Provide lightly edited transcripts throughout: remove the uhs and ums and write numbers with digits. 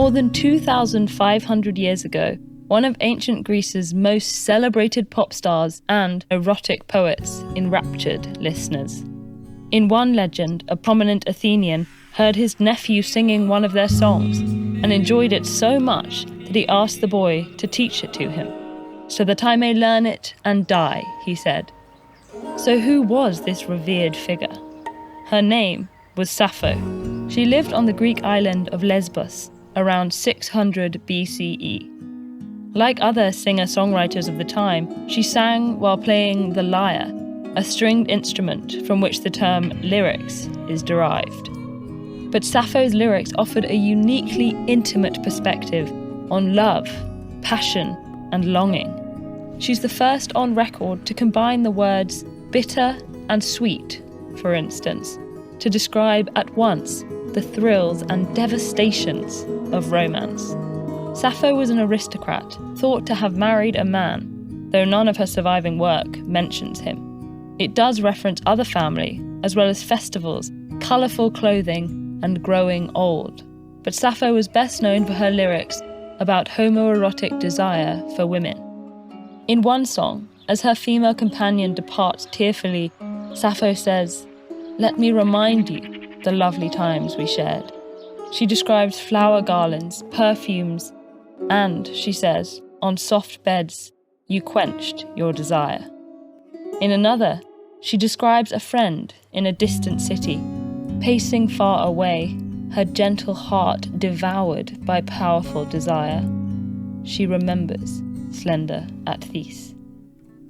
More than 2,500 years ago, one of ancient Greece's most celebrated pop stars and erotic poets enraptured listeners. In one legend, a prominent Athenian heard his nephew singing one of their songs and enjoyed it so much that he asked the boy to teach it to him. "So that I may learn it and die," he said. So who was this revered figure? Her name was Sappho. She lived on the Greek island of Lesbos around 600 BCE. Like other singer-songwriters of the time, she sang while playing the lyre, a stringed instrument from which the term lyrics is derived. But Sappho's lyrics offered a uniquely intimate perspective on love, passion, and longing. She's the first on record to combine the words bitter and sweet, for instance, to describe at once the thrills and devastations of romance. Sappho was an aristocrat, thought to have married a man, though none of her surviving work mentions him. It does reference other family, as well as festivals, colourful clothing, and growing old. But Sappho was best known for her lyrics about homoerotic desire for women. In one song, as her female companion departs tearfully, Sappho says, "Let me remind you the lovely times we shared." She describes flower garlands, perfumes, and, she says, on soft beds, you quenched your desire. In another, she describes a friend in a distant city, pacing far away, her gentle heart devoured by powerful desire. She remembers slender at Thais.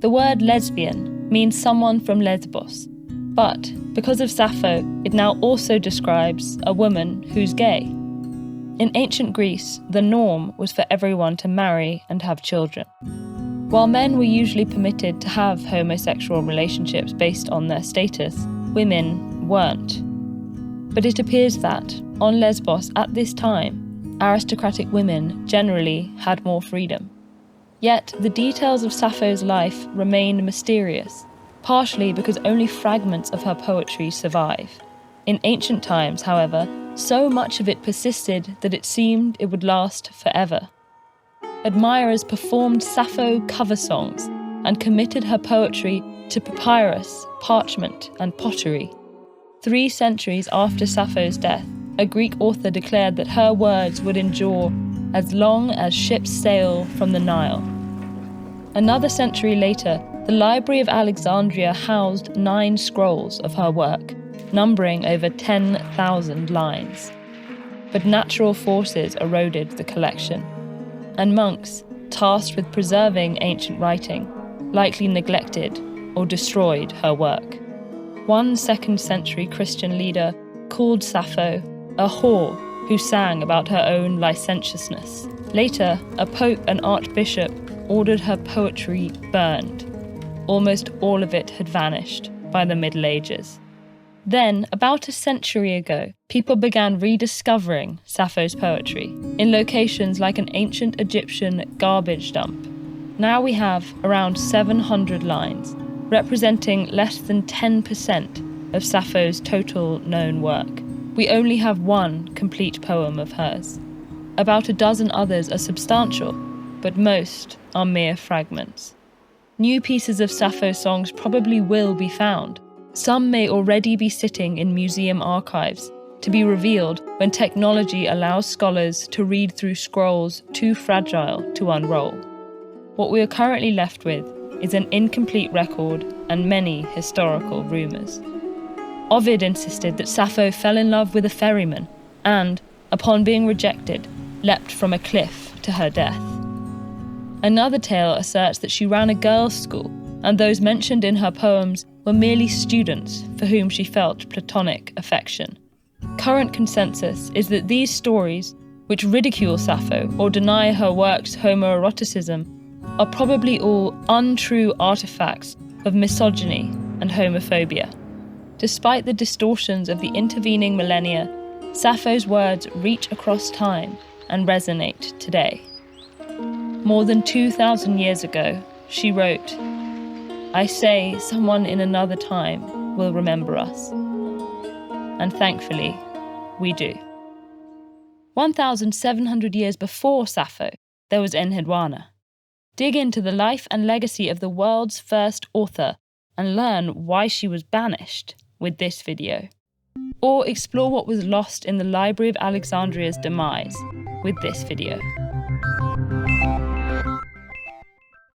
The word lesbian means someone from Lesbos, but because of Sappho, it now also describes a woman who's gay. In ancient Greece, the norm was for everyone to marry and have children. While men were usually permitted to have homosexual relationships based on their status, women weren't. But it appears that, on Lesbos at this time, aristocratic women generally had more freedom. Yet the details of Sappho's life remain mysterious, partially because only fragments of her poetry survive. In ancient times, however, so much of it persisted that it seemed it would last forever. Admirers performed Sappho cover songs and committed her poetry to papyrus, parchment, and pottery. 3 centuries after Sappho's death, a Greek author declared that her words would endure as long as ships sail from the Nile. Another century later, the Library of Alexandria housed 9 scrolls of her work, numbering over 10,000 lines. But natural forces eroded the collection, and monks, tasked with preserving ancient writing, likely neglected or destroyed her work. One 2nd century Christian leader called Sappho a whore who sang about her own licentiousness. Later, a pope and archbishop ordered her poetry burned. Almost all of it had vanished by the Middle Ages. Then, about a century ago, people began rediscovering Sappho's poetry in locations like an ancient Egyptian garbage dump. Now we have around 700 lines, representing less than 10% of Sappho's total known work. We only have one complete poem of hers. About a dozen others are substantial, but most are mere fragments. New pieces of Sappho songs probably will be found. Some may already be sitting in museum archives, to be revealed when technology allows scholars to read through scrolls too fragile to unroll. What we are currently left with is an incomplete record and many historical rumours. Ovid insisted that Sappho fell in love with a ferryman and, upon being rejected, leapt from a cliff to her death. Another tale asserts that she ran a girls' school, and those mentioned in her poems were merely students for whom she felt platonic affection. Current consensus is that these stories, which ridicule Sappho or deny her work's homoeroticism, are probably all untrue artifacts of misogyny and homophobia. Despite the distortions of the intervening millennia, Sappho's words reach across time and resonate today. More than 2,000 years ago, she wrote, "I say someone in another time will remember us." And thankfully, we do. 1,700 years before Sappho, there was Enheduanna. Dig into the life and legacy of the world's first author and learn why she was banished with this video. Or explore what was lost in the Library of Alexandria's demise with this video.